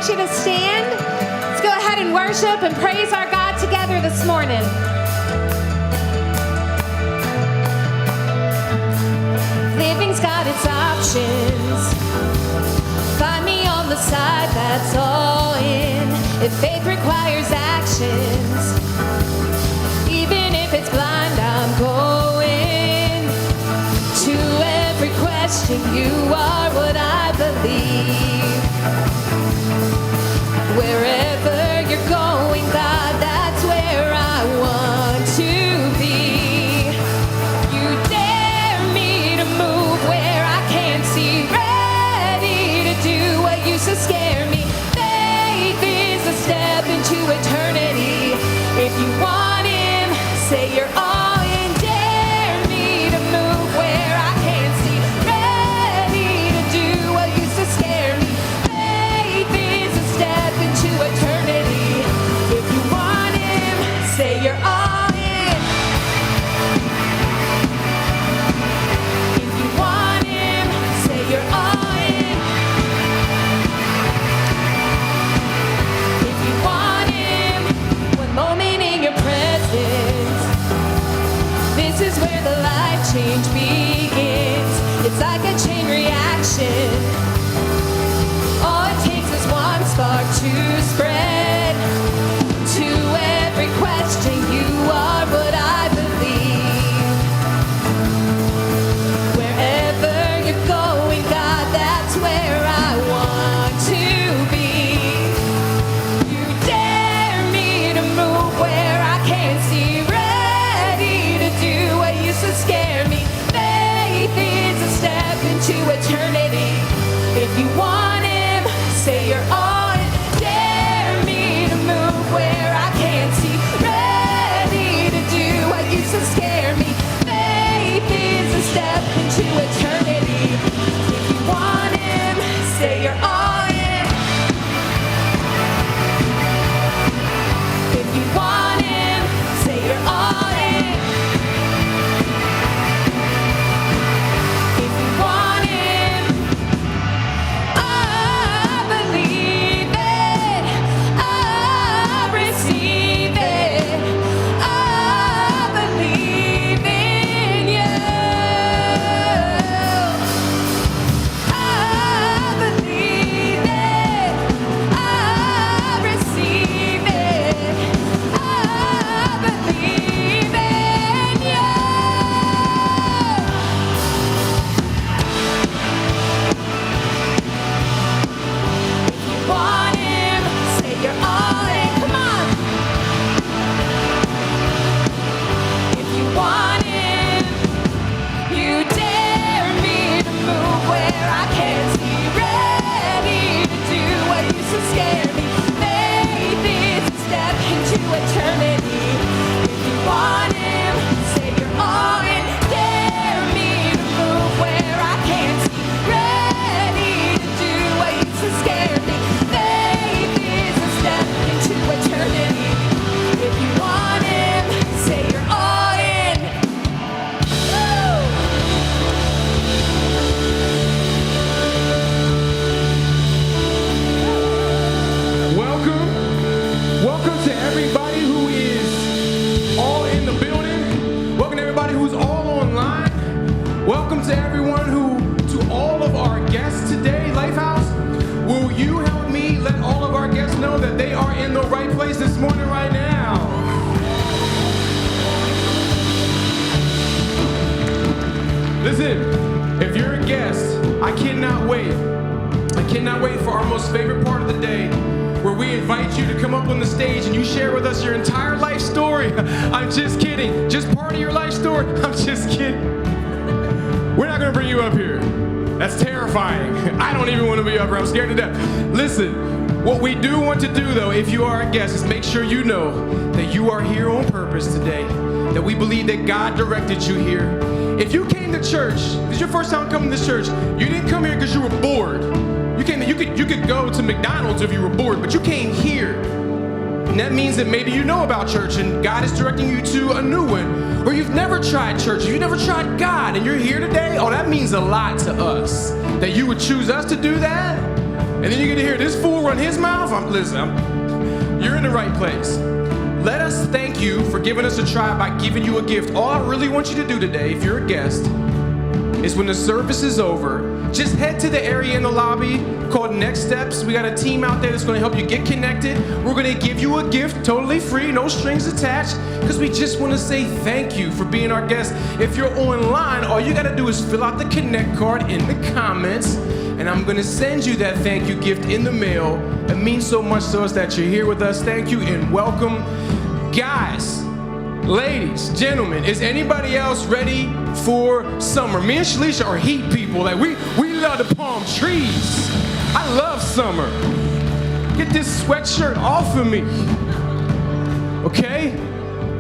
you to stand. Let's go ahead and worship and praise our God together this morning. Living's got its options. Find me on the side that's all in. If faith requires actions, even if it's blind, I'm going to every question. You are what I believe. Wherever you're going, God, that's where I want to be. You dare me to move where I can't see, ready to do what used to scare me. Faith is a step into eternity. If you want Him, say you're all in. Dare me to move where I can't see, ready to do what used to scare me. Faith is a step into eternity. If you want Him, say you're all in. If you want Him, say you're all in. If you want Him, one moment in your presence, this is where the life change begins. It's like a chain reaction. All it takes is one spark to spread. To every question, you are what I believe. Wherever you're going, God, that's where I want to be. You dare me to move where I can't see, ready to do what used to scare me. Faith is a step into eternity. If you want Him, say you're all in. Dare me to move where I can't see, ready to do what used to scare me. Faith is a step into eternity. If you want Him, say you're all in. If you want Him, say you're all in. If you want Him, I believe it. I receive it. I believe in you. I believe it. I receive it. I believe in you. If you want Him, say you're all in. Come on. If you want Him, you dare me to move where I can't see, ready to do what used to scare me. Faith is a step into eternity. If you want Him, say you're all in. Dare me to move where I can't see, ready to do what used to scare me. Faith is a step into eternity. If you want Him, say you're all in. Woo! Welcome to everybody who is all in the building. Welcome to everybody who's all online. Welcome to everyone to all of our guests today. Lifehouse, will you help me let all of our guests know that they are in the right place this morning right now? Listen, if you're a guest, I cannot wait cannot wait for our most favorite part of the day, where we invite you to come up on the stage and you share with us your entire life story. I'm just kidding. Just part of your life story. I'm just kidding. We're not going to bring you up here. That's terrifying. I don't even want to be up here. I'm scared to death. Listen, what we do want to do, though, if you are a guest, is make sure you know that you are here on purpose today, that we believe that God directed you here. If you came to church, this is your first time coming to church, you didn't come here because you were bored. You could go to McDonald's if you were bored, but you came here. And that means that maybe you know about church and God is directing you to a new one. Or you've never tried church, you've never tried God, and you're here today. Oh, that means a lot to us, that you would choose us to do that. And then you get to hear this fool run his mouth. You're in the right place. Let us thank you for giving us a try by giving you a gift. All I really want you to do today, if you're a guest, is when the service is over, just head to the area in the lobby called Next Steps. We got a team out there that's going to help you get connected. We're going to give you a gift, totally free, no strings attached, because we just want to say thank you for being our guest. If you're online, all you got to do is fill out the Connect card in the comments, and I'm going to send you that thank you gift in the mail. It means so much to us that you're here with us. Thank you and welcome. Guys, ladies, gentlemen, is anybody else ready for summer? Me and Shalisha are heat people. Like we love the palm trees. I love summer. Get this sweatshirt off of me. Okay?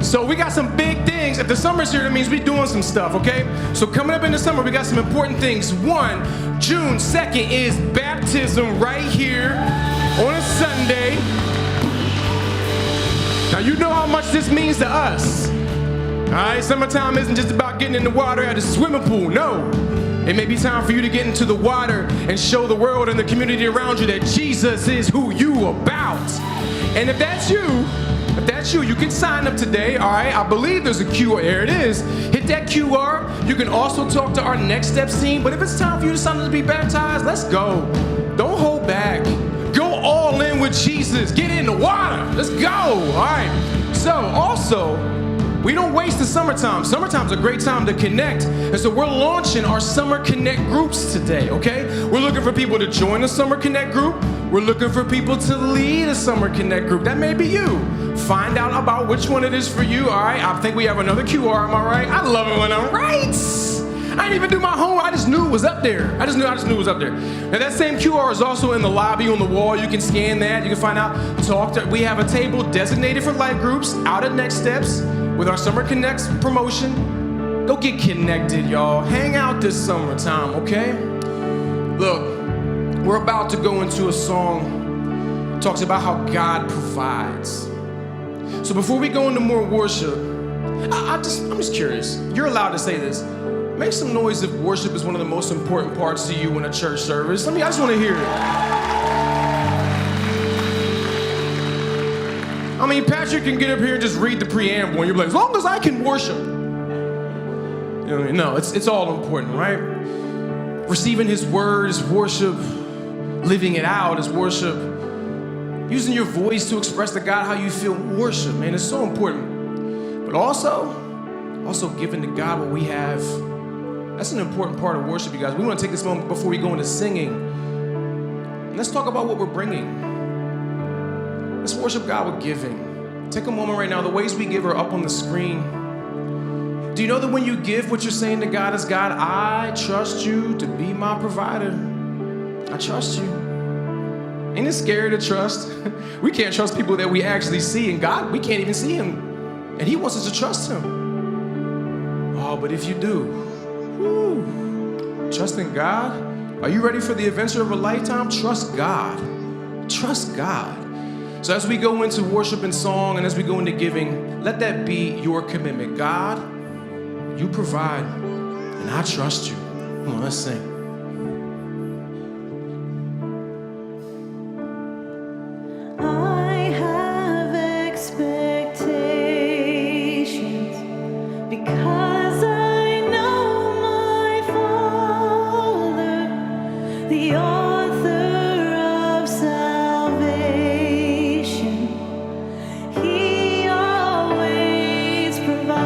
So we got some big things. If the summer's here, that means we're doing some stuff, okay? So coming up in the summer, we got some important things. One, June 2nd is baptism right here on a Sunday. Now you know how much this means to us. All right, summertime isn't just about getting in the water at a swimming pool. No, it may be time for you to get into the water and show the world and the community around you that Jesus is who you about. And if that's you, you can sign up today. All right, I believe there's a QR. There it is. Hit that QR. You can also talk to our Next Steps team. But if it's time for you to sign up to be baptized, let's go. Don't hold back. Go all in with Jesus. Get in the water. Let's go. All right. So also, we don't waste the summertime. Summertime's a great time to connect. And so we're launching our Summer Connect groups today, okay? We're looking for people to join the Summer Connect group. We're looking for people to lead a Summer Connect group. That may be you. Find out about which one it is for you, all right? I think we have another QR, am I right? I love it when I'm right. I didn't even do my homework. I just knew it was up there. I just knew it was up there. Now that same QR is also in the lobby on the wall. You can scan that. You can find out. We have a table designated for life groups out at Next Steps with our Summer Connects promotion. Go get connected, y'all. Hang out this summertime, okay? Look, we're about to go into a song that talks about how God provides. So before we go into more worship, I'm just curious. You're allowed to say this. Make some noise if worship is one of the most important parts to you in a church service. I just want to hear it. I mean, Patrick can get up here and just read the preamble, and you're like, as long as I can worship. You know what I mean? No, it's all important, right? Receiving His word is worship. Living it out is worship. Using your voice to express to God how you feel, worship, man, it's so important. But also giving to God what we have. That's an important part of worship, you guys. We want to take this moment before we go into singing. And let's talk about what we're bringing. Let's worship God with giving. Take a moment right now. The ways we give are up on the screen. Do you know that when you give, what you're saying to God is, God, I trust you to be my provider. I trust you. Ain't it scary to trust? We can't trust people that we actually see. And God, we can't even see Him. And He wants us to trust Him. Oh, but if you do, trust in God. Are you ready for the adventure of a lifetime? Trust God. Trust God. So as we go into worship and song and as we go into giving, let that be your commitment. God, you provide, and I trust you. Come on, let's sing. I have expectations because I know my Father, the author of salvation. He always provides.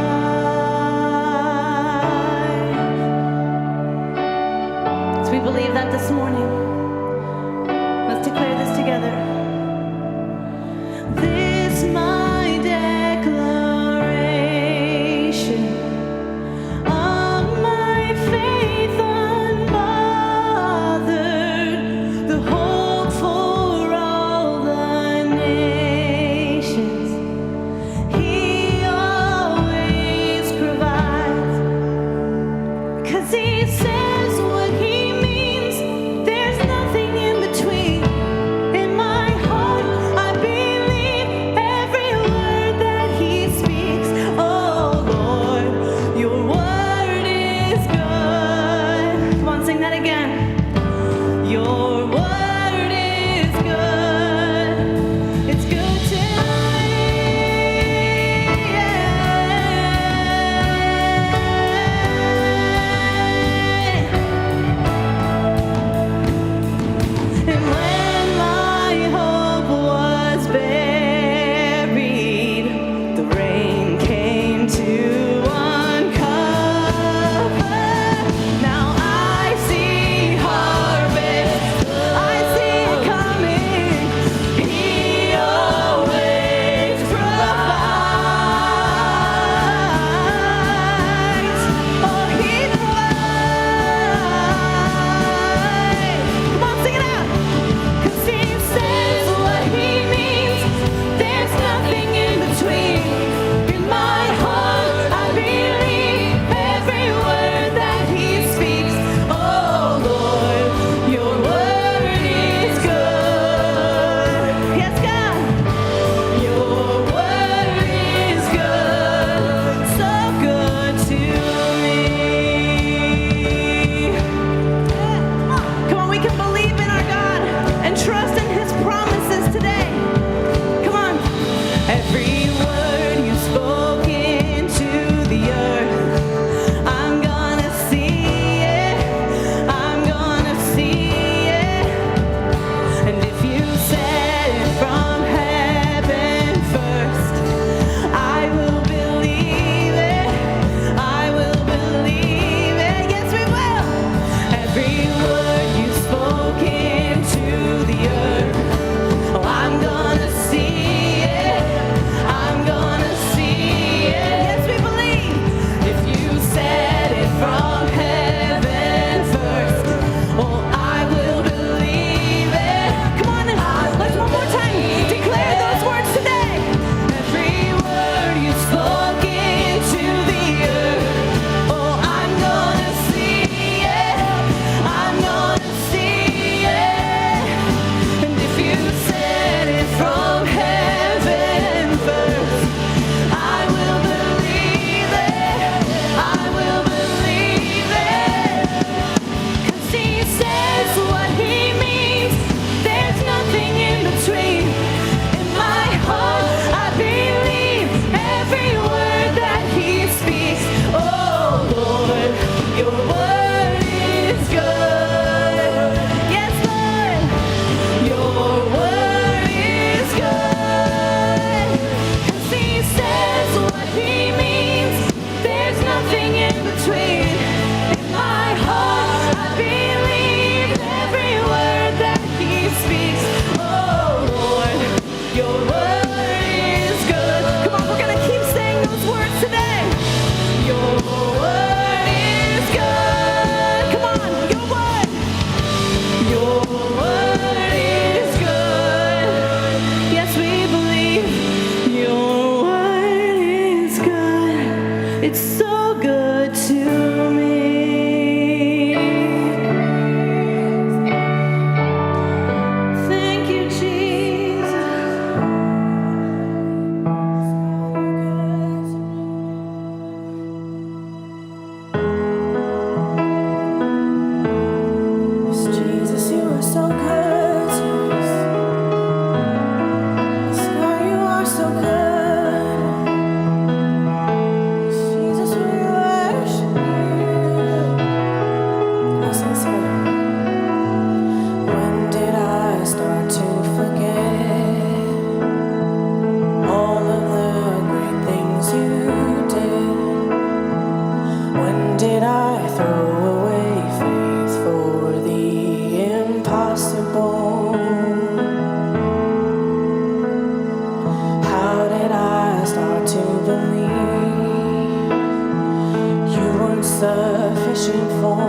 sufficient for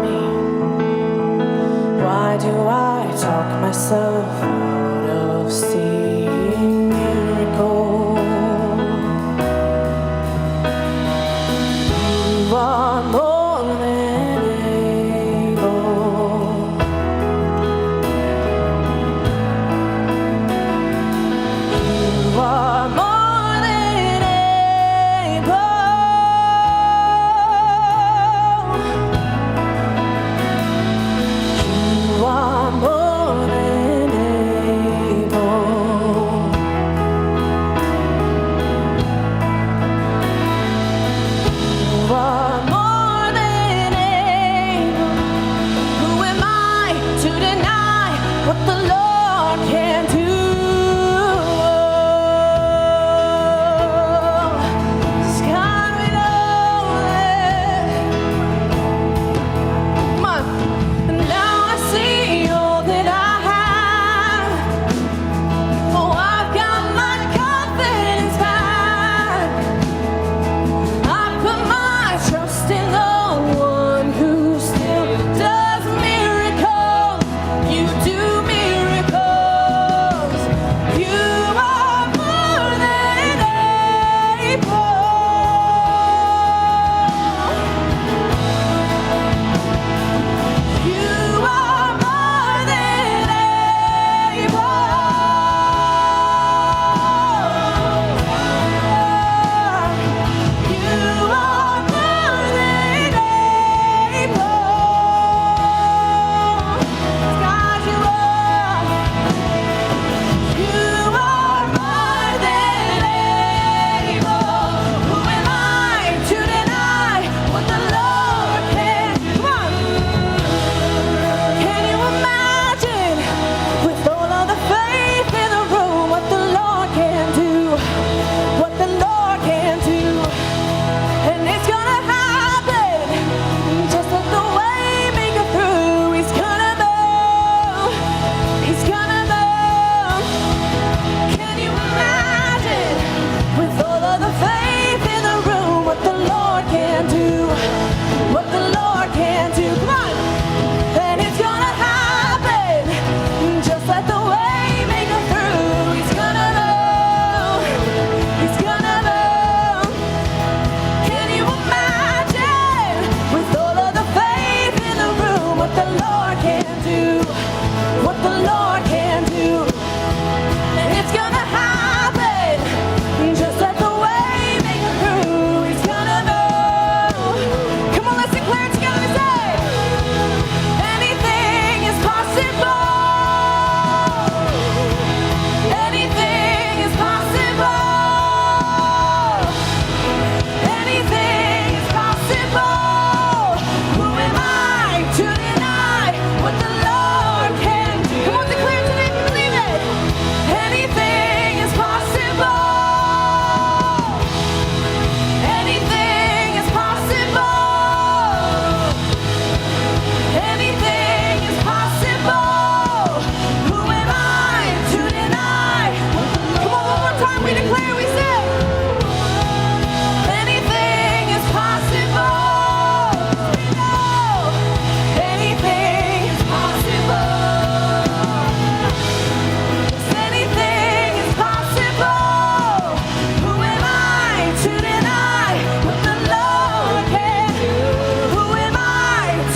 me? Why do I talk myself out of seeing miracles? You are more than able. You are more than able. You are more than able. You are more than able. Who am I to deny what the Lord can do? Sky will open. Come on. And now I see all that I have. Oh, I've got my confidence back. I put my trust in the one who still does miracles. You do miracles. You are more than able. You are more than able. You are more than able. God, you are. You are more than able. Who am I to deny what the Lord can do? Come on. Can you imagine, with all of the faith in the room, what the Lord can do? What the Lord can do. And it's gonna happen. Just like the way make it through. He's gonna move. He's gonna move. Can you imagine, with all of the faith in the room, what the Lord can do? What the Lord can do. Come on. And it's gonna happen. Just like the way make it through. He's gonna move. He's gonna move. Can you imagine, with all of the faith in the room, what the Lord can do? What the Lord can do. And it's gonna happen. Just like the way make it through. He's gonna move. Come on, let's declare it together. Say, anything is possible. Anything is possible. Anything is possible. Who am I to deny what the Lord can do? Come on, declare it today if you believe it. Anything is possible. Anything is possible. Anything is possible. Who am I to deny? Come on, one more time we declare, we say, anything is possible. We know anything is possible. Anything is possible. Who am I to deny what the Lord can do? Who am I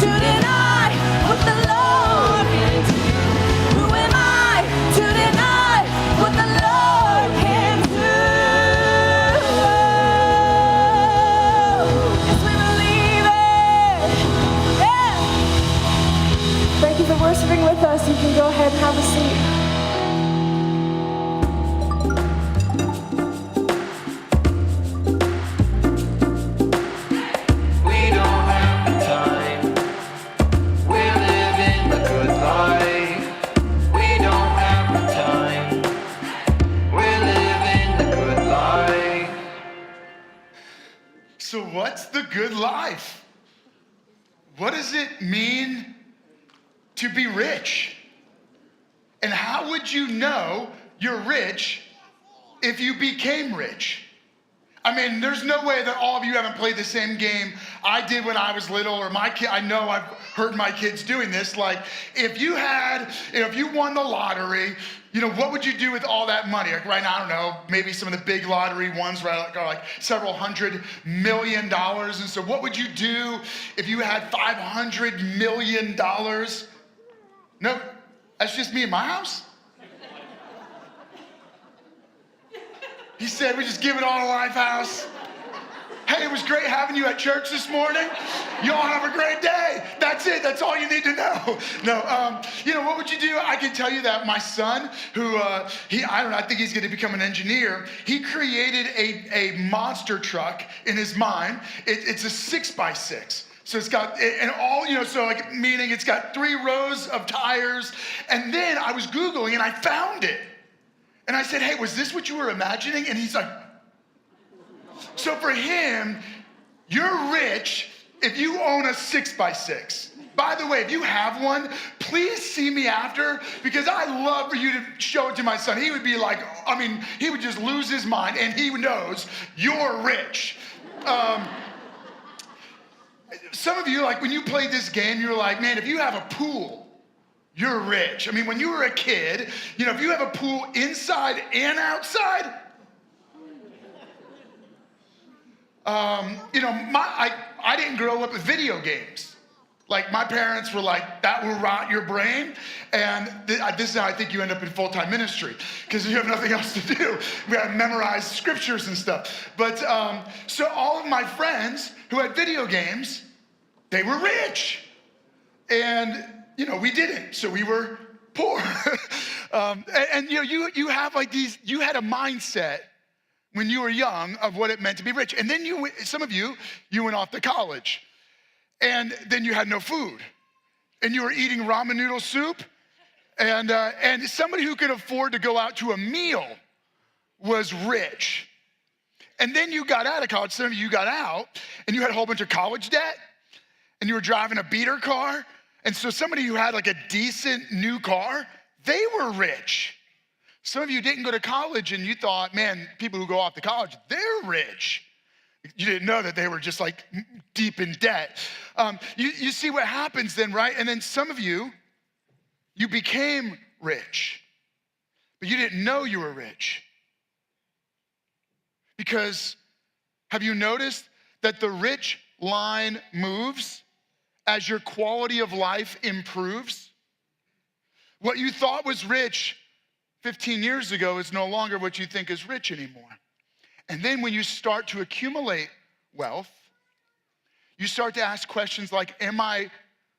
to deny what the Lord can do? Who am I to deny what the Lord can do? Yes, we believe it. Yeah. Thank you for worshiping with us. You can go ahead and have a seat. We don't have the time. We're living the good life. We don't have the time. We're living the good life. So, what's the good life? What does it mean to be rich? And how would you know you're rich if you became rich? I mean, there's no way that all of you haven't played the same game I did when I was little, or my kid. I know I've heard my kids doing this. Like, if you won the lottery, what would you do with all that money? Like right now, I don't know, maybe some of the big lottery ones are like several $100 million. And so what would you do if you had $500 million? No, that's just me in my house. He said, we just give it all to Lifehouse. Hey, it was great having you at church this morning. You all have a great day. That's it. That's all you need to know. No, what would you do? I can tell you that my son, who, I think he's going to become an engineer. He created a monster truck in his mind. It's a 6x6. So it's got, and all, meaning it's got 3 rows of tires. And then I was Googling and I found it. And I said, hey, was this what you were imagining? And he's like, so for him, you're rich if you own a 6x6. By the way, if you have one, please see me after, because I'd love for you to show it to my son. He would be like, he would just lose his mind, and he knows you're rich. Some of you, like when you played this game, you're like, man, if you have a pool, you're rich. When you were a kid, if you have a pool inside and outside, I didn't grow up with video games. Like my parents were like, that will rot your brain. And this is how I think you end up in full-time ministry, because you have nothing else to do. We gotta memorize scriptures and stuff. But so all of my friends who had video games, they were rich. And we didn't, so we were poor. You have like you had a mindset when you were young of what it meant to be rich. And then some of you went off to college, and then you had no food, and you were eating ramen noodle soup, and somebody who could afford to go out to a meal was rich. And then you got out of college, some of you got out, and you had a whole bunch of college debt, and you were driving a beater car. And so somebody who had like a decent new car, they were rich. Some of you didn't go to college and you thought, man, people who go off to college, they're rich. You didn't know that they were just like deep in debt. You see what happens then, right? And then some of you became rich, but you didn't know you were rich. Because have you noticed that the rich line moves as your quality of life improves? What you thought was rich 15 years ago is no longer what you think is rich anymore. And then when you start to accumulate wealth, you start to ask questions like, am I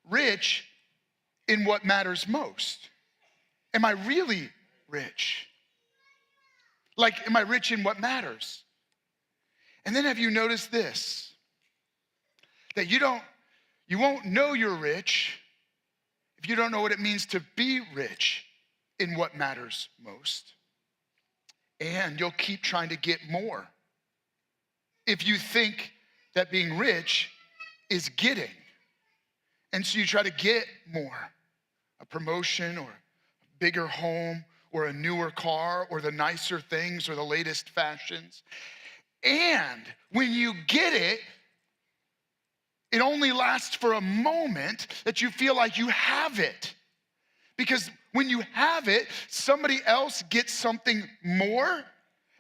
rich in what matters most? Am I really rich? Like, am I rich in what matters? And then have you noticed this? That you won't know you're rich if you don't know what it means to be rich in what matters most. And you'll keep trying to get more if you think that being rich is getting. And so you try to get more, a promotion or a bigger home or a newer car or the nicer things or the latest fashions. And when you get it, it only lasts for a moment that you feel like you have it. Because when you have it, somebody else gets something more,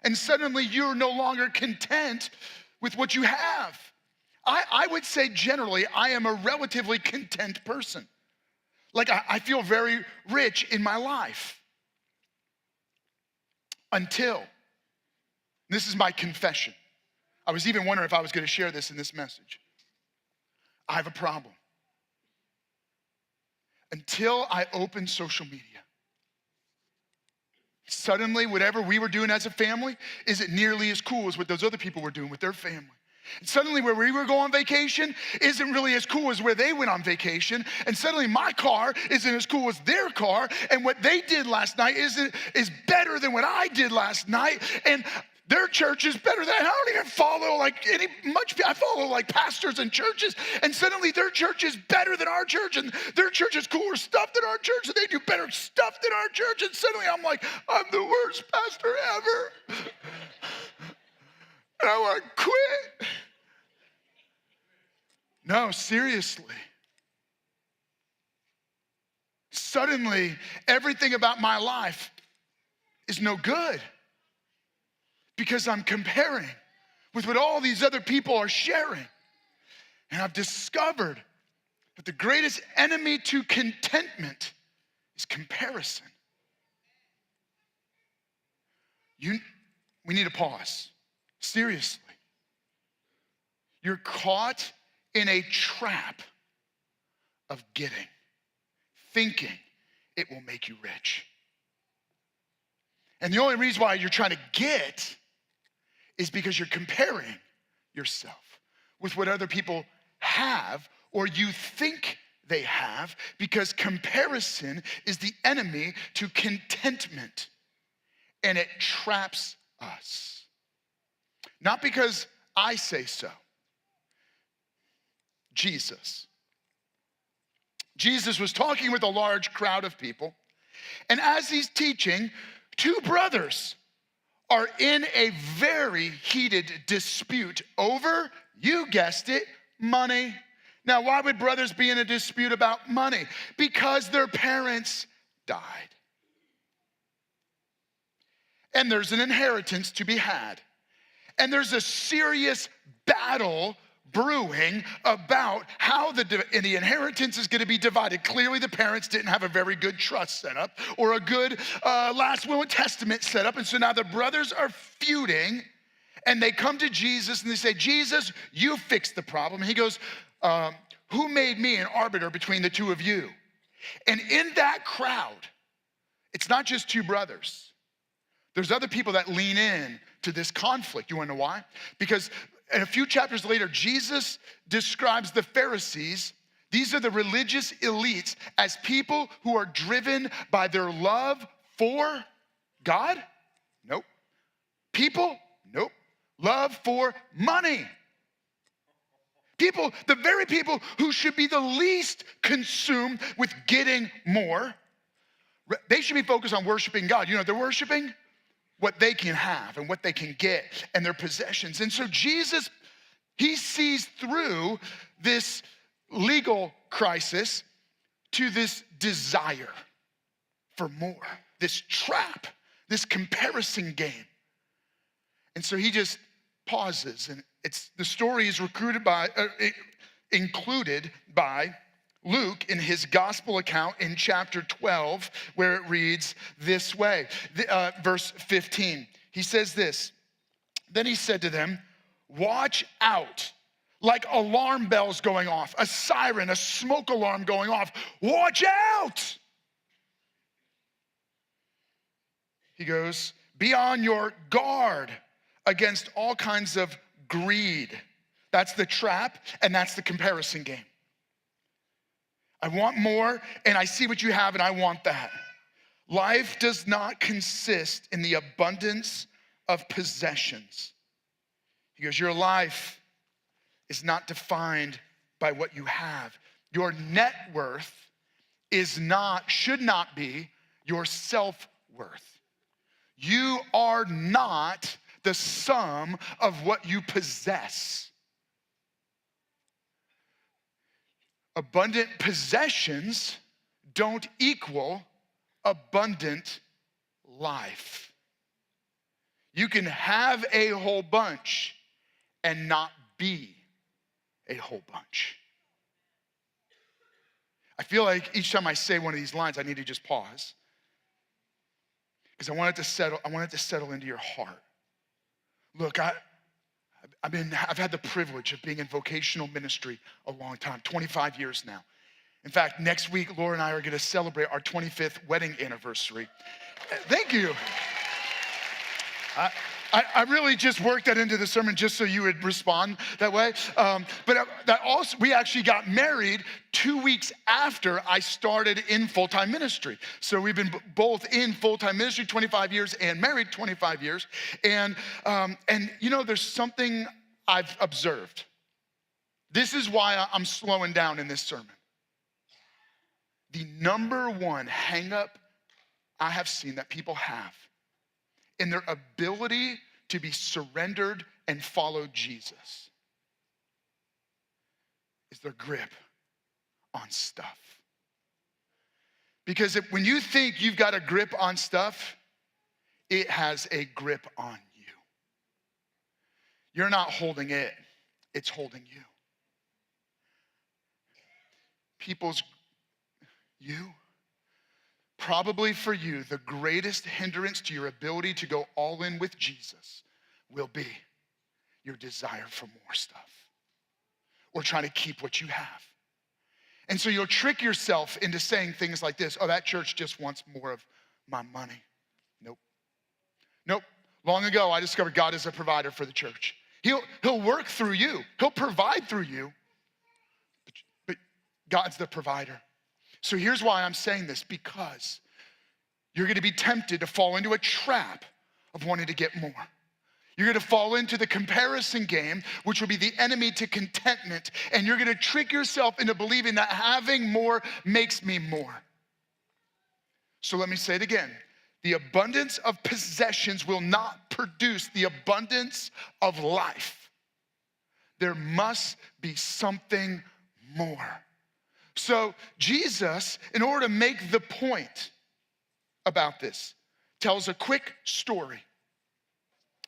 and suddenly you're no longer content with what you have. I would say generally, I am a relatively content person. Like I feel very rich in my life. Until, this is my confession. I was even wondering if I was going to share this in this message. I have a problem. Until I opened social media, suddenly whatever we were doing as a family isn't nearly as cool as what those other people were doing with their family. And suddenly where we were going on vacation isn't really as cool as where they went on vacation. And suddenly my car isn't as cool as their car. And what they did last night is better than what I did last night. And their church is better than, I don't even follow I follow like pastors and churches, and suddenly their church is better than our church, and their church is cooler stuff than our church, and they do better stuff than our church, and suddenly I'm like, I'm the worst pastor ever. and I want to quit. No, seriously. Suddenly, everything about my life is no good because I'm comparing with what all these other people are sharing. And I've discovered that the greatest enemy to contentment is comparison. We need to pause. Seriously. You're caught in a trap of getting, thinking it will make you rich. And the only reason why you're trying to get is because you're comparing yourself with what other people have or you think they have, because comparison is the enemy to contentment and it traps us. Not because I say so. Jesus was talking with a large crowd of people, and as he's teaching, two brothers are in a very heated dispute over, you guessed it, money. Now, why would brothers be in a dispute about money? Because their parents died. And there's an inheritance to be had. And there's a serious battle brewing about how the inheritance is going to be divided. Clearly, the parents didn't have a very good trust set up or a good last will and testament set up. And so now the brothers are feuding, and they come to Jesus and they say, Jesus, you fix the problem. And he goes, who made me an arbiter between the two of you? And in that crowd, it's not just two brothers. There's other people that lean in to this conflict. You wanna know why? Because and a few chapters later, Jesus describes the Pharisees, these are the religious elites, as people who are driven by their love for God? Nope. People? Nope. Love for money. People, the very people who should be the least consumed with getting more, they should be focused on worshiping God. You know what they're worshiping? What they can have and what they can get and their possessions. And so Jesus, he sees through this legal crisis to this desire for more, this trap, this comparison game. And so he just pauses, and the story is included by Luke in his gospel account in chapter 12, where it reads this way, verse 15. He says this, then he said to them, watch out, like alarm bells going off, a siren, a smoke alarm going off. Watch out. He goes, be on your guard against all kinds of greed. That's the trap, and that's the comparison game. I want more, and I see what you have, and I want that. Life does not consist in the abundance of possessions. He goes, your life is not defined by what you have. Your net worth should not be your self-worth. You are not the sum of what you possess. Abundant possessions don't equal abundant life. You can have a whole bunch and not be a whole bunch. I feel like each time I say one of these lines, I need to just pause, because I want it to settle into your heart. Look, I've had the privilege of being in vocational ministry a long time, 25 years now. In fact, next week, Laura and I are gonna celebrate our 25th wedding anniversary. Thank you. I really just worked that into the sermon just so you would respond that way. But that also, we actually got married 2 weeks after I started in full-time ministry. So we've been both in full-time ministry 25 years and married 25 years. And you know, there's something I've observed. This is why I'm slowing down in this sermon. The number one hang up I have seen that people have in their ability to be surrendered and followed Jesus is their grip on stuff. Because when you think you've got a grip on stuff, it has a grip on you. You're not holding it, it's holding you. Probably for you, the greatest hindrance to your ability to go all in with Jesus will be your desire for more stuff or trying to keep what you have. And so you'll trick yourself into saying things like this: oh, that church just wants more of my money. Nope. Long ago, I discovered God is a provider for the church. He'll work through you. He'll provide through you. But God's the provider. So here's why I'm saying this: because you're gonna be tempted to fall into a trap of wanting to get more. You're gonna fall into the comparison game, which will be the enemy to contentment, and you're gonna trick yourself into believing that having more makes me more. So let me say it again. The abundance of possessions will not produce the abundance of life. There must be something more. So Jesus, in order to make the point about this, tells a quick story.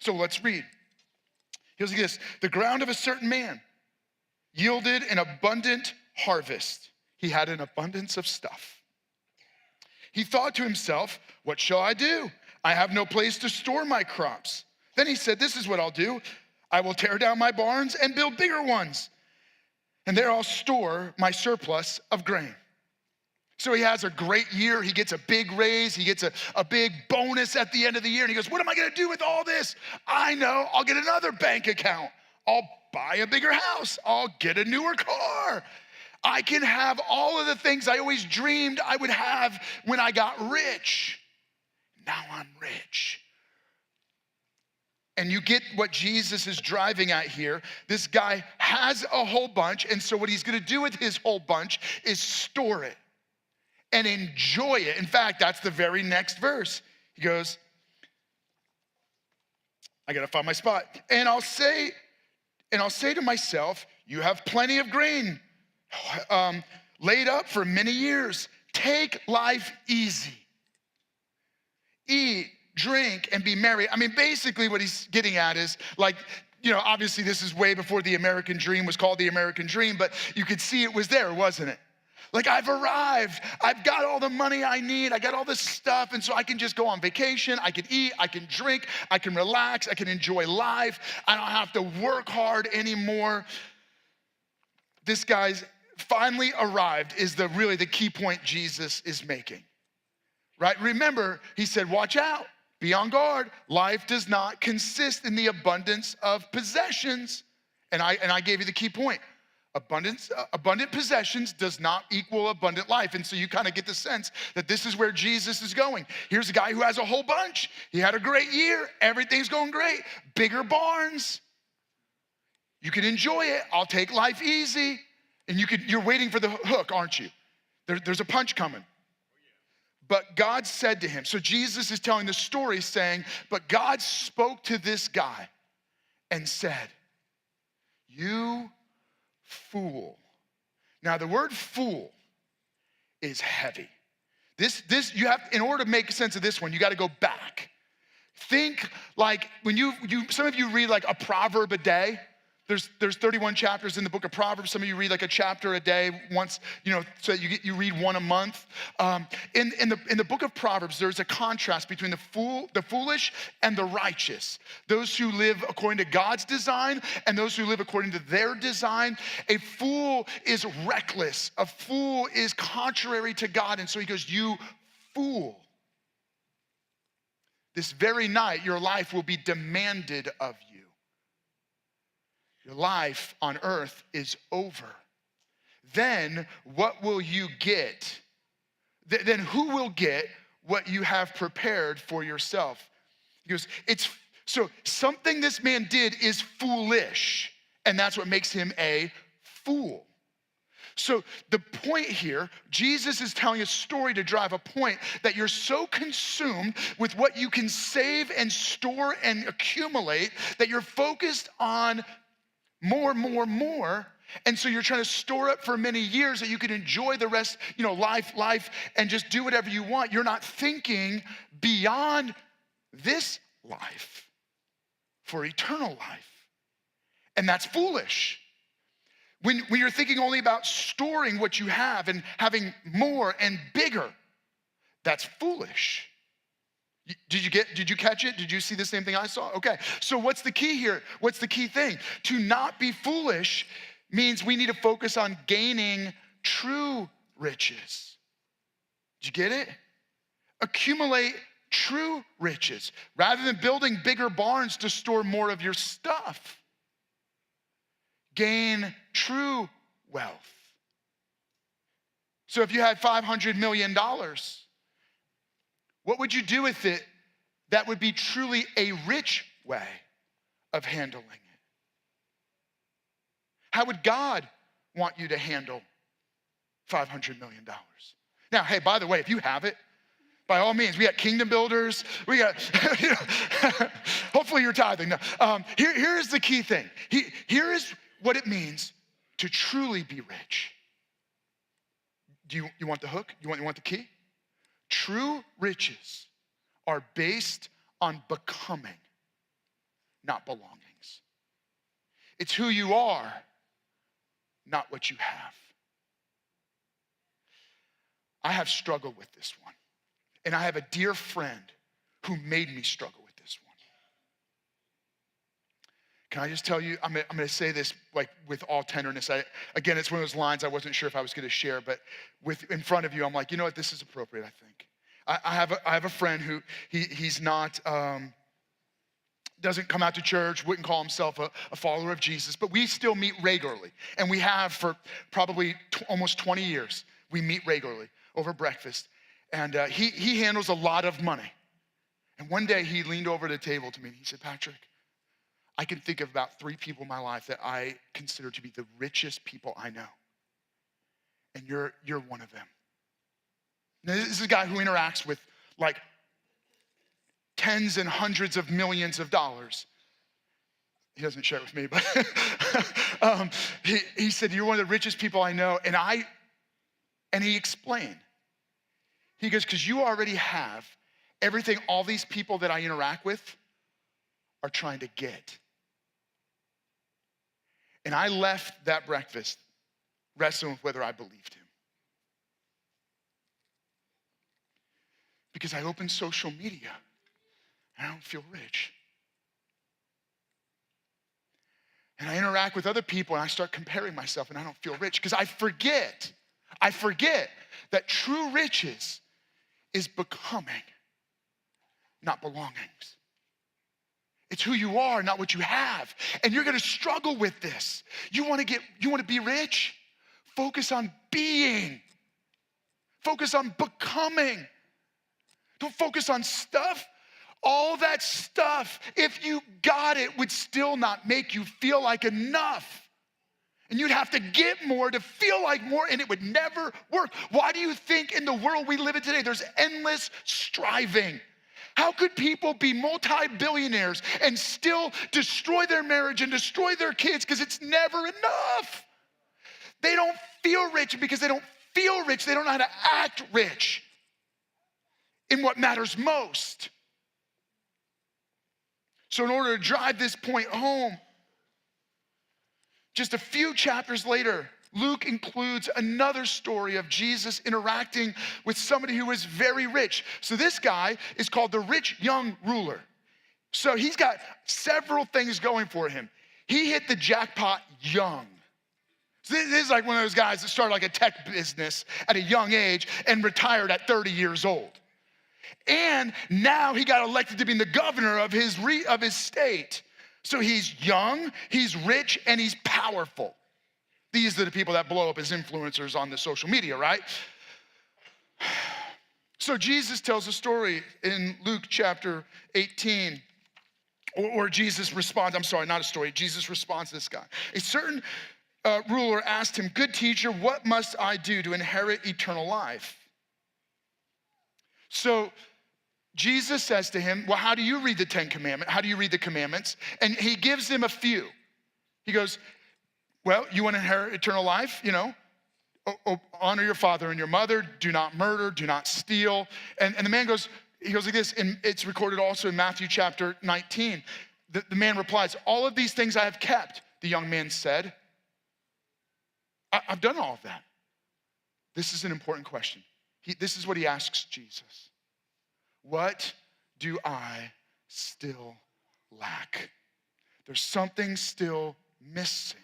So let's read. He goes like this: the ground of a certain man yielded an abundant harvest. He had an abundance of stuff. He thought to himself, what shall I do? I have no place to store my crops. Then he said, this is what I'll do. I will tear down my barns and build bigger ones, and there I'll store my surplus of grain. So he has a great year. He gets a big raise. He gets a big bonus at the end of the year. And he goes, what am I gonna do with all this? I know, I'll get another bank account. I'll buy a bigger house. I'll get a newer car. I can have all of the things I always dreamed I would have when I got rich. Now I'm rich. And you get what Jesus is driving at here. This guy has a whole bunch, and so what he's gonna do with his whole bunch is store it and enjoy it. In fact, that's the very next verse. He goes, I gotta find my spot. And I'll say to myself, you have plenty of grain laid up for many years. Take life easy. Eat, drink, and be merry. I mean, basically what he's getting at is like, obviously this is way before the American dream was called the American dream, but you could see it was there, wasn't it? Like, I've arrived, I've got all the money I need, I got all this stuff, and so I can just go on vacation, I can eat, I can drink, I can relax, I can enjoy life, I don't have to work hard anymore. This guy's finally arrived is really the key point Jesus is making, right? Remember, he said, watch out, be on guard. Life does not consist in the abundance of possessions. And I gave you the key point. Abundant possessions does not equal abundant life. And so you kind of get the sense that this is where Jesus is going. Here's a guy who has a whole bunch. He had a great year. Everything's going great. Bigger barns. You can enjoy it. I'll take life easy. And you're waiting for the hook, aren't you? There's a punch coming. But God said to him, so Jesus is telling the story saying, but God spoke to this guy and said, you fool. Now the word fool is heavy. This you have, in order to make sense of this one, you got to go back. Think like when some of you read like a proverb a day. There's 31 chapters in the book of Proverbs. Some of you read like a chapter a day once, so you read one a month. In the book of Proverbs, there's a contrast between the foolish and the righteous. Those who live according to God's design and those who live according to their design. A fool is reckless. A fool is contrary to God. And so he goes, you fool. This very night, your life will be demanded of you. Your life on earth is over. Then what will you get? Then who will get what you have prepared for yourself? He goes, so something this man did is foolish, and that's what makes him a fool. So the point here, Jesus is telling a story to drive a point that you're so consumed with what you can save and store and accumulate that you're focused on more, more, more. And so you're trying to store up for many years that you can enjoy the rest, life, and just do whatever you want. You're not thinking beyond this life for eternal life. And that's foolish. When you're thinking only about storing what you have and having more and bigger, that's foolish. Did you catch it? Did you see the same thing I saw? Okay, so what's the key here? What's the key thing? To not be foolish means we need to focus on gaining true riches. Did you get it? Accumulate true riches rather than building bigger barns to store more of your stuff. Gain true wealth. So if you had $500 million, what would you do with it that would be truly a rich way of handling it? How would God want you to handle $500 million? Now, hey, by the way, if you have it, by all means, we got kingdom builders. We got, hopefully you're tithing. No, here's the key thing. Here is what it means to truly be rich. You want the hook? You want the key? True riches are based on becoming, not belongings. It's who you are, not what you have. I have struggled with this one. And I have a dear friend who made me struggle with this one. Can I just tell you, I'm gonna say this like with all tenderness. Again, it's one of those lines I wasn't sure if I was gonna share, but in front of you, I'm like, you know what, this is appropriate, I think. I have a friend who he's not, doesn't come out to church, wouldn't call himself a follower of Jesus, but we still meet regularly. And we have for probably almost 20 years. We meet regularly over breakfast. And he handles a lot of money. And one day he leaned over the table to me and he said, Patrick, I can think of about 3 people in my life that I consider to be the richest people I know. And you're one of them. Now, this is a guy who interacts with like tens and hundreds of millions of dollars. He doesn't share it with me, but he said, you're one of the richest people I know. And he explained. He goes, because you already have everything all these people that I interact with are trying to get. And I left that breakfast wrestling with whether I believed him. Because I open social media and I don't feel rich. And I interact with other people and I start comparing myself and I don't feel rich because I forget that true riches is becoming, not belongings. It's who you are, not what you have. And you're gonna struggle with this. You wanna be rich? Focus on being. Focus on becoming. Don't focus on stuff. All that stuff, if you got it, would still not make you feel like enough. And you'd have to get more to feel like more, and it would never work. Why do you think in the world we live in today, there's endless striving? How could people be multi-billionaires and still destroy their marriage and destroy their kids because it's never enough? They don't feel rich, and because they don't feel rich, they don't know how to act rich in what matters most. So in order to drive this point home, just a few chapters later, Luke includes another story of Jesus interacting with somebody who was very rich. So this guy is called the rich young ruler. So he's got several things going for him. He hit the jackpot young. So this is like one of those guys that started like a tech business at a young age and retired at 30 years old. And now he got elected to be the governor of his state. So he's young, he's rich, and he's powerful. These are the people that blow up as influencers on the social media, right? So Jesus tells a story in Luke chapter 18, or Jesus responds, I'm sorry, not a story. Jesus responds to this guy. A certain ruler asked him, "Good teacher, what must I do to inherit eternal life?" So Jesus says to him, well, how do you read the 10 Commandments? How do you read the commandments? And he gives him a few. He goes, well, you want to inherit eternal life? Honor your father and your mother, do not murder, do not steal. And the man goes, he goes like this, and it's recorded also in Matthew chapter 19. The man replies, all of these things I have kept, the young man said. I've done all of that. This is an important question. This is what he asks Jesus. What do I still lack? There's something still missing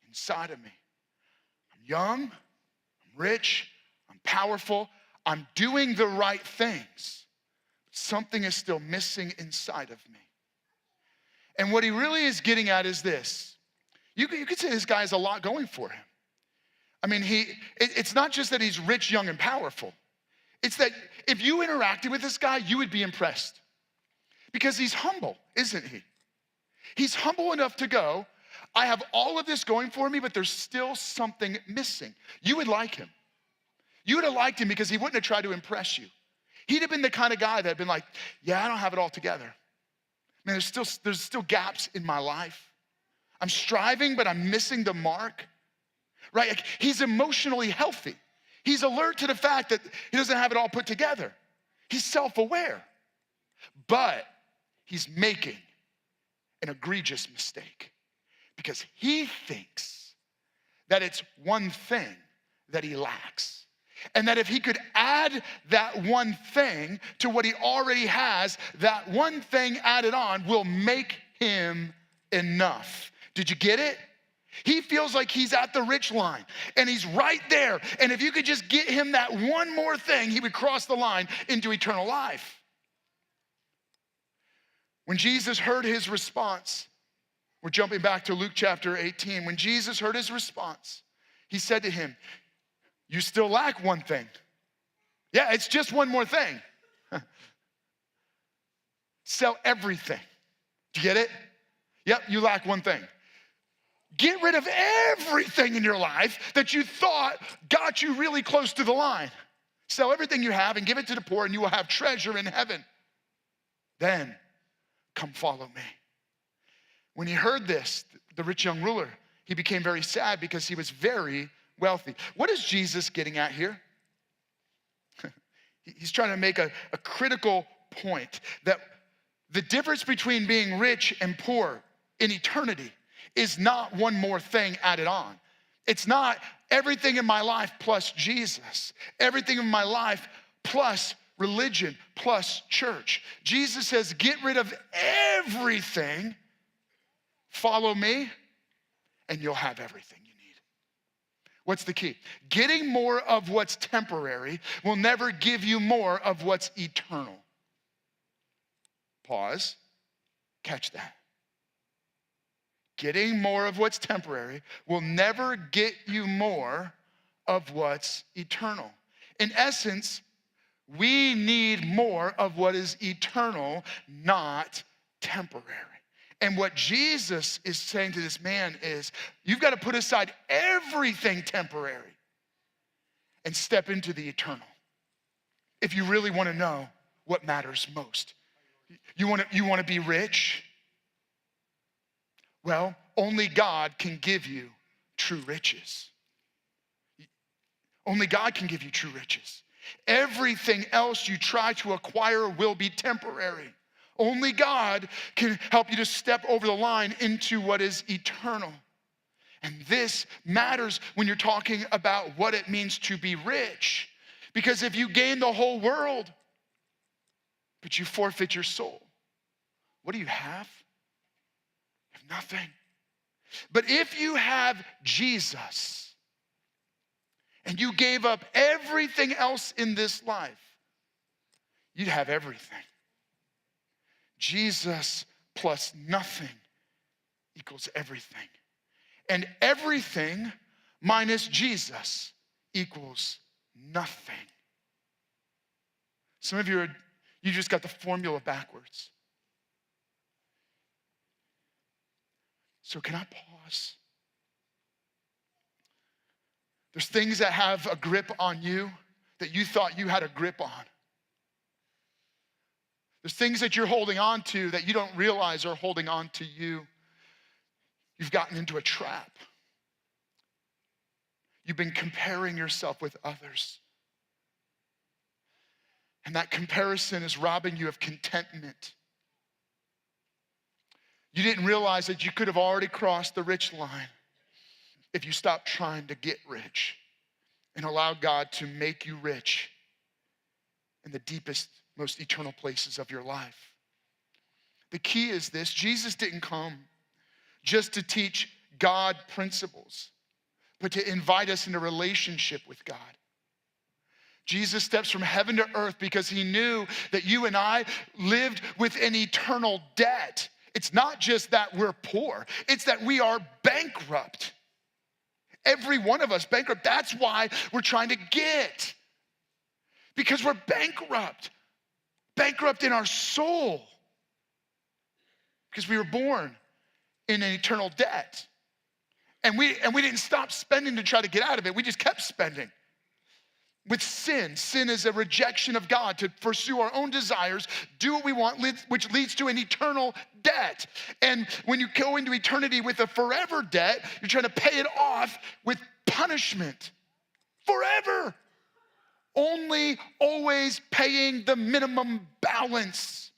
inside of me. I'm young, I'm rich, I'm powerful, I'm doing the right things. Something is still missing inside of me. And what he really is getting at is this. You could say this guy has a lot going for him. I mean, it's not just that he's rich, young, and powerful. It's that if you interacted with this guy, you would be impressed. Because he's humble, isn't he? He's humble enough to go, I have all of this going for me, but there's still something missing. You would like him. You would have liked him because he wouldn't have tried to impress you. He'd have been the kind of guy that had been like, yeah, I don't have it all together. Man, there's still gaps in my life. I'm striving, but I'm missing the mark. Right? Like, he's emotionally healthy. He's alert to the fact that he doesn't have it all put together. He's self-aware. But he's making an egregious mistake because he thinks that it's one thing that he lacks. And that if he could add that one thing to what he already has, that one thing added on will make him enough. Did you get it? He feels like he's at the rich line and he's right there. And if you could just get him that one more thing, he would cross the line into eternal life. When Jesus heard his response, we're jumping back to Luke chapter 18. When Jesus heard his response, he said to him, you still lack one thing. Yeah, it's just one more thing. Sell everything. Do you get it? Yep, you lack one thing. Get rid of everything in your life that you thought got you really close to the line. Sell everything you have and give it to the poor, and you will have treasure in heaven. Then come follow me. When he heard this, the rich young ruler, he became very sad because he was very wealthy. What is Jesus getting at here? He's trying to make a critical point that the difference between being rich and poor in eternity is not one more thing added on. It's not everything in my life plus Jesus. Everything in my life plus religion plus church. Jesus says, get rid of everything, follow me, and you'll have everything you need. What's the key? Getting more of what's temporary will never give you more of what's eternal. Pause. Catch that. Getting more of what's temporary will never get you more of what's eternal. In essence, we need more of what is eternal, not temporary. And what Jesus is saying to this man is, you've got to put aside everything temporary and step into the eternal. If you really want to know what matters most. You want to be rich? Well, only God can give you true riches. Only God can give you true riches. Everything else you try to acquire will be temporary. Only God can help you to step over the line into what is eternal. And this matters when you're talking about what it means to be rich. Because if you gain the whole world, but you forfeit your soul, what do you have? You have nothing. But if you have Jesus and you gave up everything else in this life, you'd have everything. Jesus plus nothing equals everything. And everything minus Jesus equals nothing. Some of you just got the formula backwards. So can I pause? There's things that have a grip on you that you thought you had a grip on. There's things that you're holding on to that you don't realize are holding on to you. You've gotten into a trap. You've been comparing yourself with others. And that comparison is robbing you of contentment. You didn't realize that you could have already crossed the rich line if you stopped trying to get rich and allow God to make you rich in the deepest, most eternal places of your life. The key is this: Jesus didn't come just to teach God principles, but to invite us into relationship with God. Jesus steps from heaven to earth because he knew that you and I lived with an eternal debt. It's not just that we're poor, it's that we are bankrupt. Every one of us bankrupt. That's why we're trying to get. Because we're bankrupt. Bankrupt in our soul. Because we were born in an eternal debt. And we didn't stop spending to try to get out of it. We just kept spending. With sin, sin is a rejection of God to pursue our own desires, do what we want, which leads to an eternal debt. And when you go into eternity with a forever debt, you're trying to pay it off with punishment. Forever. Only always paying the minimum balance.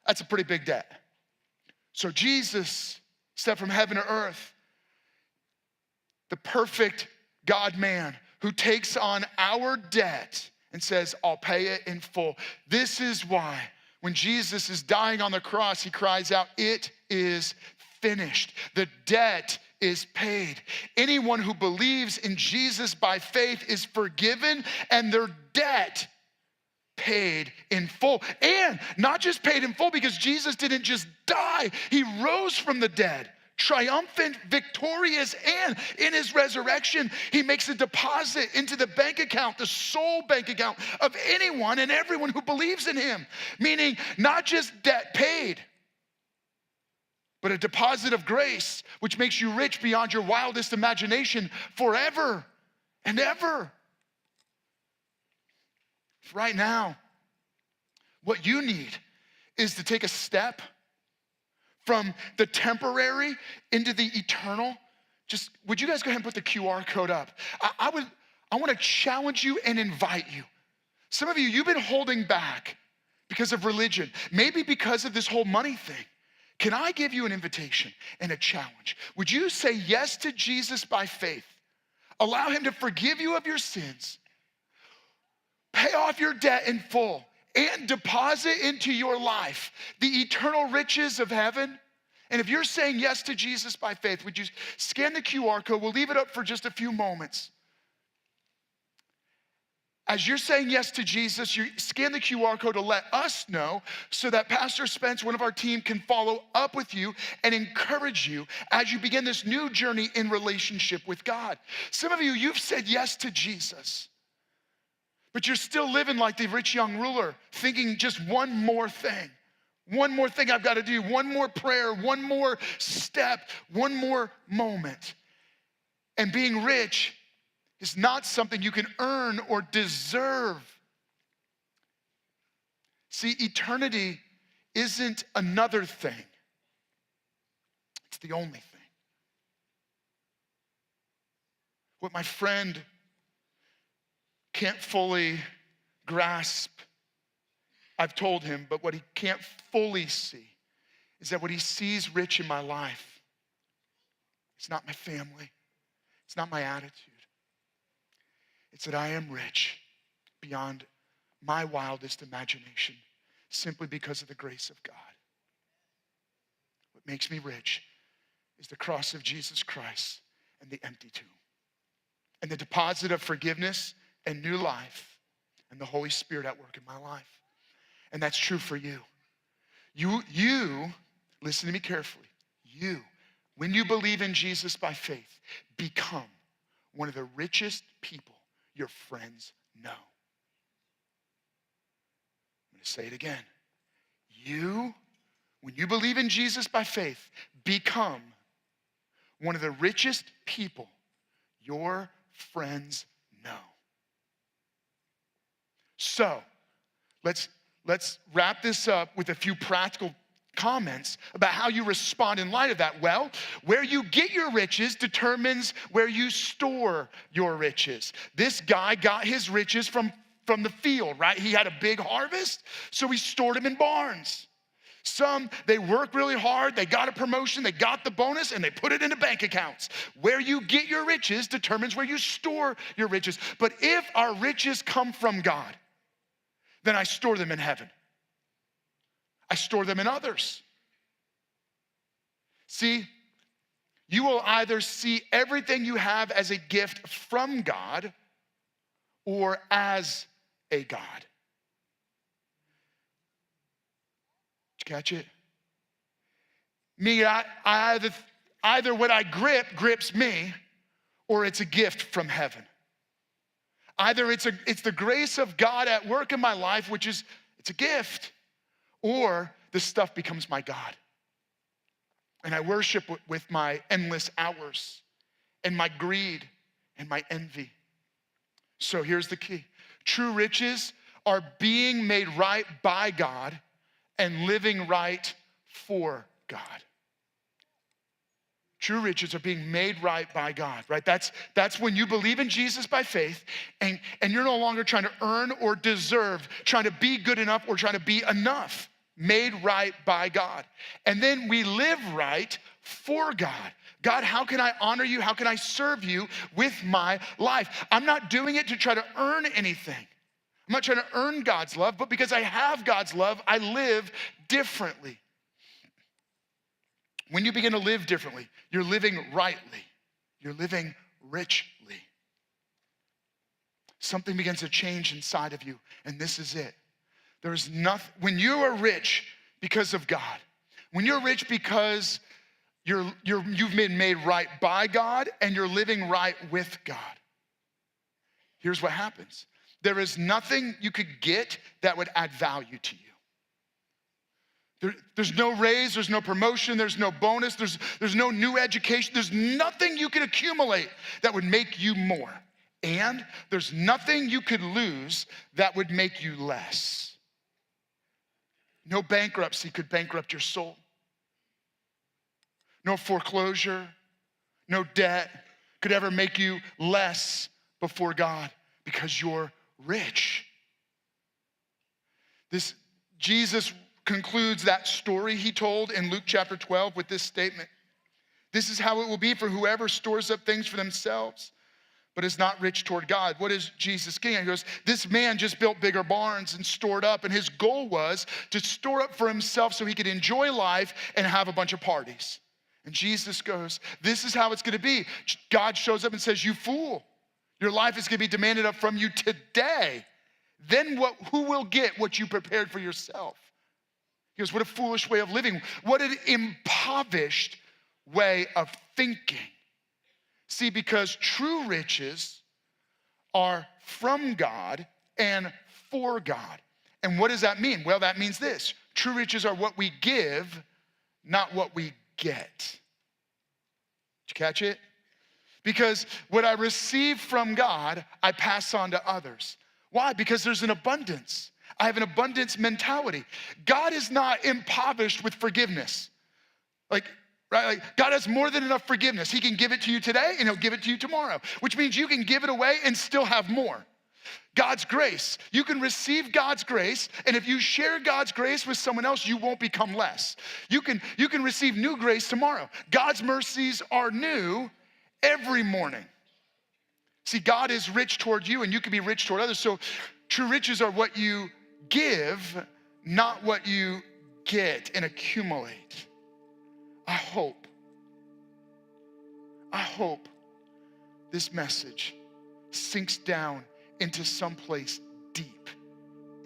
That's a pretty big debt. So Jesus stepped from heaven to earth, the perfect God-man who takes on our debt and says, I'll pay it in full. This is why when Jesus is dying on the cross, he cries out, it is finished. The debt is paid. Anyone who believes in Jesus by faith is forgiven and their debt paid in full. And not just paid in full because Jesus didn't just die, he rose from the dead. Triumphant, victorious, and in his resurrection, he makes a deposit into the bank account, the soul bank account of anyone and everyone who believes in him. Meaning, not just debt paid, but a deposit of grace, which makes you rich beyond your wildest imagination forever and ever. Right now, what you need is to take a step from the temporary into the eternal. Just, would you guys go ahead and put the QR code up? I want to challenge you and invite you. Some of you, you've been holding back because of religion, maybe because of this whole money thing. Can I give you an invitation and a challenge? Would you say yes to Jesus by faith? Allow him to forgive you of your sins, pay off your debt in full, and deposit into your life the eternal riches of heaven. And if you're saying yes to Jesus by faith, would you scan the QR code? We'll leave it up for just a few moments. As you're saying yes to Jesus, you scan the QR code to let us know so that Pastor Spence, one of our team, can follow up with you and encourage you as you begin this new journey in relationship with God. Some of you, you've said yes to Jesus, but you're still living like the rich young ruler, thinking just one more thing I've got to do, one more prayer, one more step, one more moment. And being rich is not something you can earn or deserve. See, eternity isn't another thing. It's the only thing. What my friend can't fully grasp, I've told him, but what he can't fully see is that what he sees rich in my life, it's not my family, it's not my attitude. It's that I am rich beyond my wildest imagination simply because of the grace of God. What makes me rich is the cross of Jesus Christ and the empty tomb and the deposit of forgiveness and new life and the Holy Spirit at work in my life. And that's true for you. You, listen to me carefully. You, when you believe in Jesus by faith, become one of the richest people your friends know. I'm going to say it again. You, when you believe in Jesus by faith, become one of the richest people your friends know. So let's wrap this up with a few practical comments about how you respond in light of that. Well, where you get your riches determines where you store your riches. This guy got his riches from the field, right? He had a big harvest, so he stored them in barns. Some, they work really hard, they got a promotion, they got the bonus, and they put it into bank accounts. Where you get your riches determines where you store your riches. But if our riches come from God, then I store them in heaven. I store them in others. See, you will either see everything you have as a gift from God or as a God. Did you catch it? Me, either what I grip grips me, or it's a gift from heaven. Either it's the grace of God at work in my life, which is, it's a gift, or this stuff becomes my God. And I worship with my endless hours and my greed and my envy. So here's the key. True riches are being made right by God and living right for God. True riches are being made right by God, right? That's when you believe in Jesus by faith and you're no longer trying to earn or deserve, trying to be good enough or trying to be enough. Made right by God. And then we live right for God. God, how can I honor you? How can I serve you with my life? I'm not doing it to try to earn anything. I'm not trying to earn God's love, but because I have God's love, I live differently. When you begin to live differently, you're living rightly. You're living richly. Something begins to change inside of you, and this is it. There's nothing, when you are rich because of God, when you're rich because you've been made right by God and you're living right with God, here's what happens. There is nothing you could get that would add value to you. There's no raise, there's no promotion, there's no bonus, there's no new education, there's nothing you could accumulate that would make you more. And there's nothing you could lose that would make you less. No bankruptcy could bankrupt your soul. No foreclosure, no debt could ever make you less before God because you're rich. Jesus concludes that story he told in Luke chapter 12 with this statement. This is how it will be for whoever stores up things for themselves, but is not rich toward God. What is Jesus getting? He goes, this man just built bigger barns and stored up, and his goal was to store up for himself so he could enjoy life and have a bunch of parties. And Jesus goes, this is how it's gonna be. God shows up and says, you fool, your life is gonna be demanded up from you today. Then who will get what you prepared for yourself? He goes, what a foolish way of living. What an impoverished way of thinking. See, because true riches are from God and for God. And what does that mean? Well, that means this. True riches are what we give, not what we get. Did you catch it? Because what I receive from God, I pass on to others. Why? Because there's an abundance. I have an abundance mentality. God is not impoverished with forgiveness. Right? Like God has more than enough forgiveness. He can give it to you today and he'll give it to you tomorrow, which means you can give it away and still have more. God's grace. You can receive God's grace, and if you share God's grace with someone else, you won't become less. You can receive new grace tomorrow. God's mercies are new every morning. See, God is rich toward you and you can be rich toward others. So true riches are what you give, not what you get and accumulate. I hope this message sinks down into someplace deep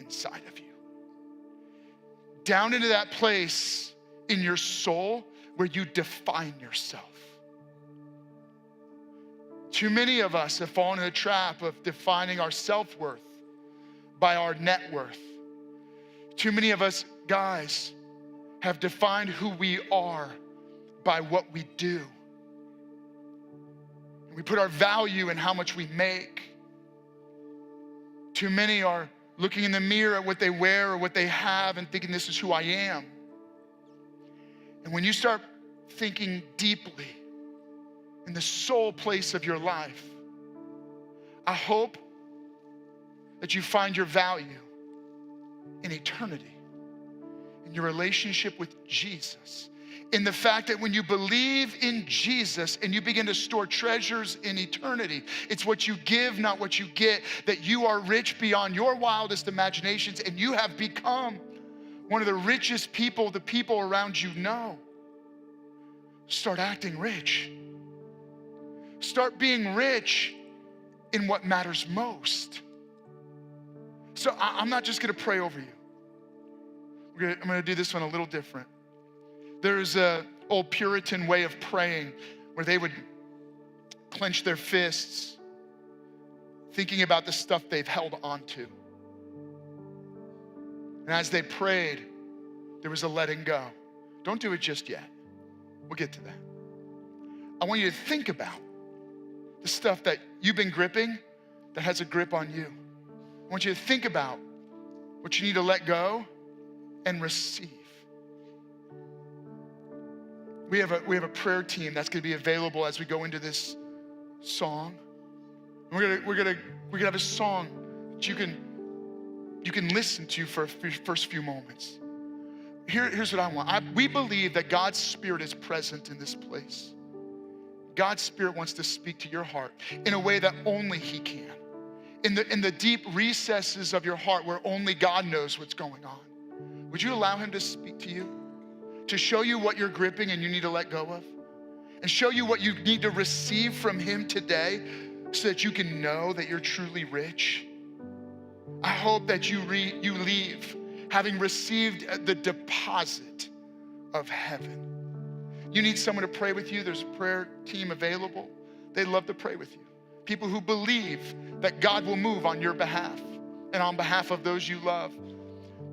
inside of you. Down into that place in your soul where you define yourself. Too many of us have fallen in the trap of defining our self-worth by our net worth. Too many of us, guys, have defined who we are by what we do. We put our value in how much we make. Too many are looking in the mirror at what they wear or what they have and thinking, this is who I am. And when you start thinking deeply in the soul place of your life, I hope that you find your value in eternity, in your relationship with Jesus, in the fact that when you believe in Jesus and you begin to store treasures in eternity, it's what you give, not what you get, that you are rich beyond your wildest imaginations, and you have become one of the richest people the people around you know. Start acting rich. Start being rich in what matters most. So I'm not just gonna pray over you. I'm gonna do this one a little different. There's an old Puritan way of praying where they would clench their fists, thinking about the stuff they've held onto. And as they prayed, there was a letting go. Don't do it just yet. We'll get to that. I want you to think about the stuff that you've been gripping that has a grip on you. I want you to think about what you need to let go and receive. We have a prayer team that's gonna be available as we go into this song. We're gonna have a song that you can listen to for the first few moments. Here's what I want. We believe that God's Spirit is present in this place. God's Spirit wants to speak to your heart in a way that only He can. In the deep recesses of your heart where only God knows what's going on. Would you allow Him to speak to you? To show you what you're gripping and you need to let go of? And show you what you need to receive from Him today so that you can know that you're truly rich? I hope that you leave having received the deposit of heaven. You need someone to pray with you, there's a prayer team available. They'd love to pray with you. People who believe that God will move on your behalf and on behalf of those you love.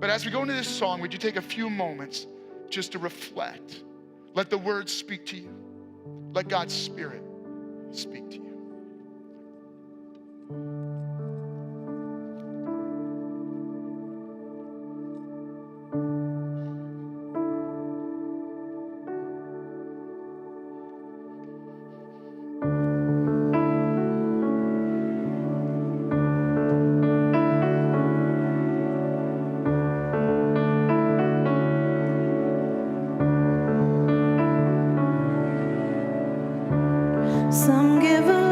But as we go into this song, would you take a few moments just to reflect? Let the words speak to you. Let God's Spirit speak to you. Some give up.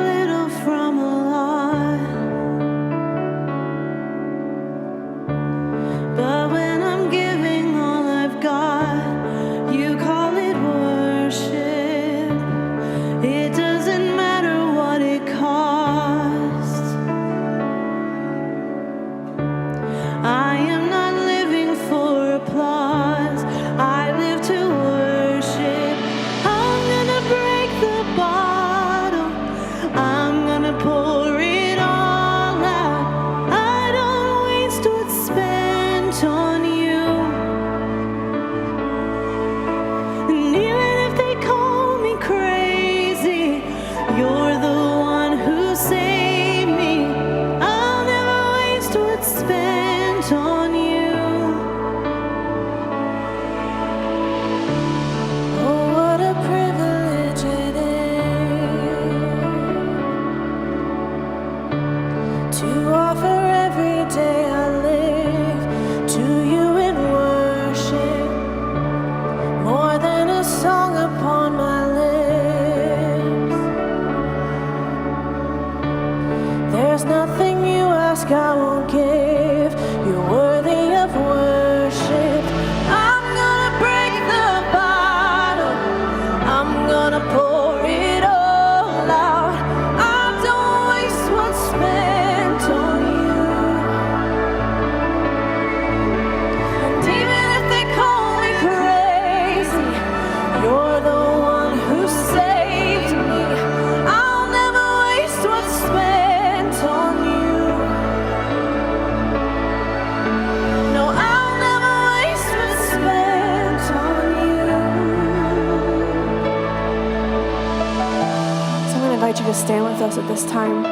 to stand with us at this time.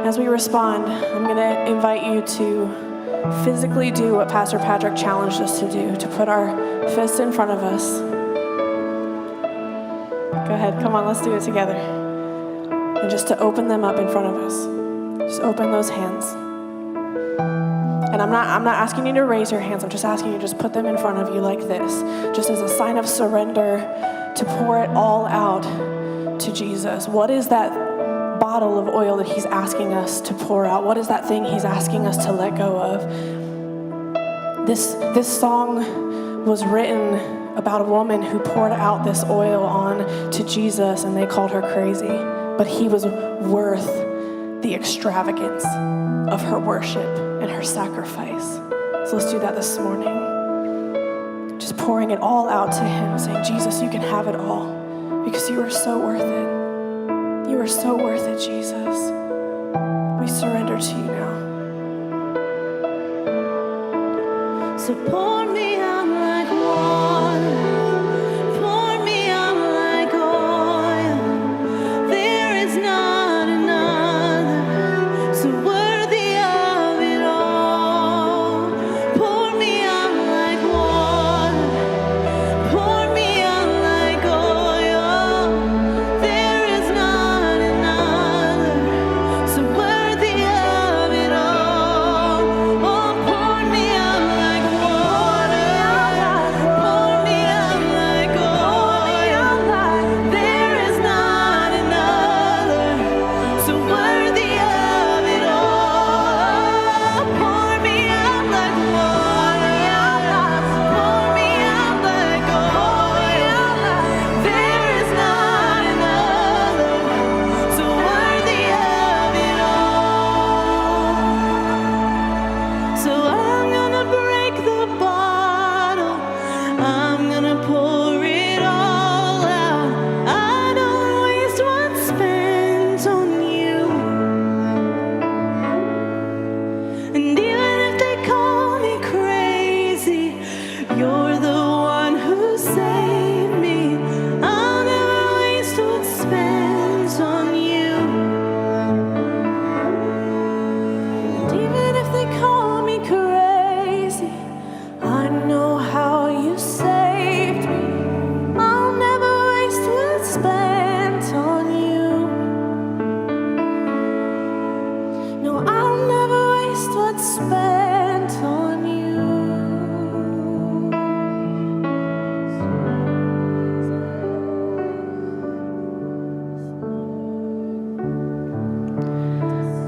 As we respond, I'm going to invite you to physically do what Pastor Patrick challenged us to do, to put our fists in front of us. Go ahead, come on, let's do it together. And just to open them up in front of us. Just open those hands. And I'm not asking you to raise your hands. I'm just asking you to just put them in front of you like this, just as a sign of surrender, to pour it all out to Jesus. What is that bottle of oil that he's asking us to pour out? What is that thing he's asking us to let go of? This song was written about a woman who poured out this oil on to Jesus, and they called her crazy. But he was worth the extravagance of her worship and her sacrifice. So let's do that this morning. Just pouring it all out to him, saying, Jesus, you can have it all because you are so worth it. You are so worth it, Jesus. We surrender to you now. So pour me out like water, pour me out like oil. There is not another so worthy of it all. Pour me out like water, pour me out like oil. There is not another so worthy of it all. Oh, pour me out like water, pour me out like oil. There is not another so worthy of it all. Pour me out like water, pour me out like oil. There is not another so worthy of it all. So I'm gonna break the bottle, I'm gonna pour it all out. I don't waste what's spent on you. And even if they call me crazy, you're the one who saved me. I'll never waste what's spent on you. And even if they call me crazy, I know how you saved me. I'll never waste what's spent on you. No, I'll never waste what's spent on you.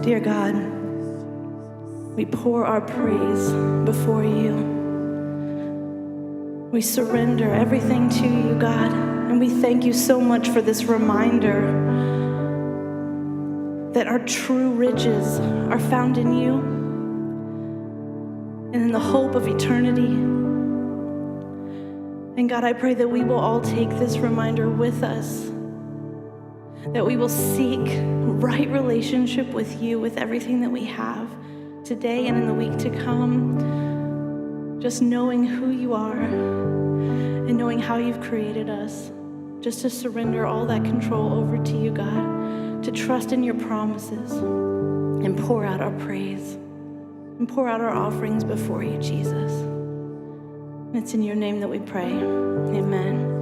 Dear God, we pour our praise before you. We surrender everything to you, God, and we thank you so much for this reminder that our true riches are found in you and in the hope of eternity. And God, I pray that we will all take this reminder with us, that we will seek right relationship with you with everything that we have today and in the week to come, just knowing who you are and knowing how you've created us, just to surrender all that control over to you, God, to trust in your promises and pour out our praise and pour out our offerings before you, Jesus. And it's in your name that we pray. Amen.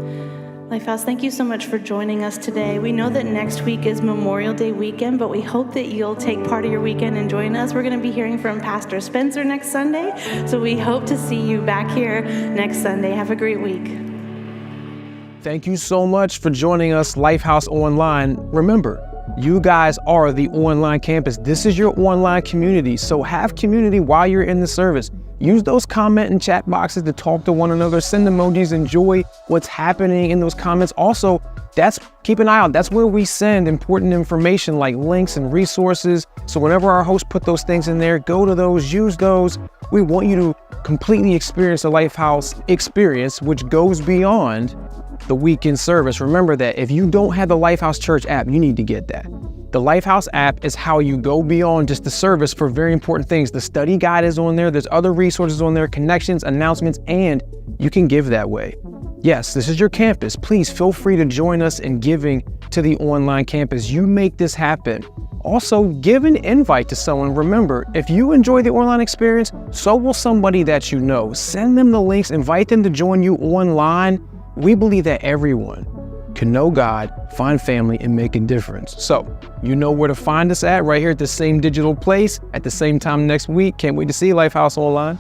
Lifehouse, thank you so much for joining us today. We know that next week is Memorial Day weekend, but we hope that you'll take part of your weekend and join us. We're going to be hearing from Pastor Spencer next Sunday, so we hope to see you back here next Sunday. Have a great week. Thank you so much for joining us, Lifehouse Online. Remember, you guys are the online campus. This is your online community, so have community while you're in the service. Use those comment and chat boxes to talk to one another, send emojis, enjoy what's happening in those comments. Also, keep an eye out. That's where we send important information like links and resources. So whenever our hosts put those things in there, go to those, use those. We want you to completely experience a Lifehouse experience, which goes beyond the weekend service, remember that if you don't have the Lifehouse Church app, you need to get that. The Lifehouse app is how you go beyond just the service for very important things. The study guide is on there. There's other resources on there, connections, announcements, and you can give that way. Yes, this is your campus. Please feel free to join us in giving to the online campus. You make this happen. Also, give an invite to someone. Remember, if you enjoy the online experience, so will somebody that you know. Send them the links, invite them to join you online. We believe that everyone can know God, find family, and make a difference. So, you know where to find us at, right here at the same digital place, at the same time next week. Can't wait to see you, Lifehouse Online.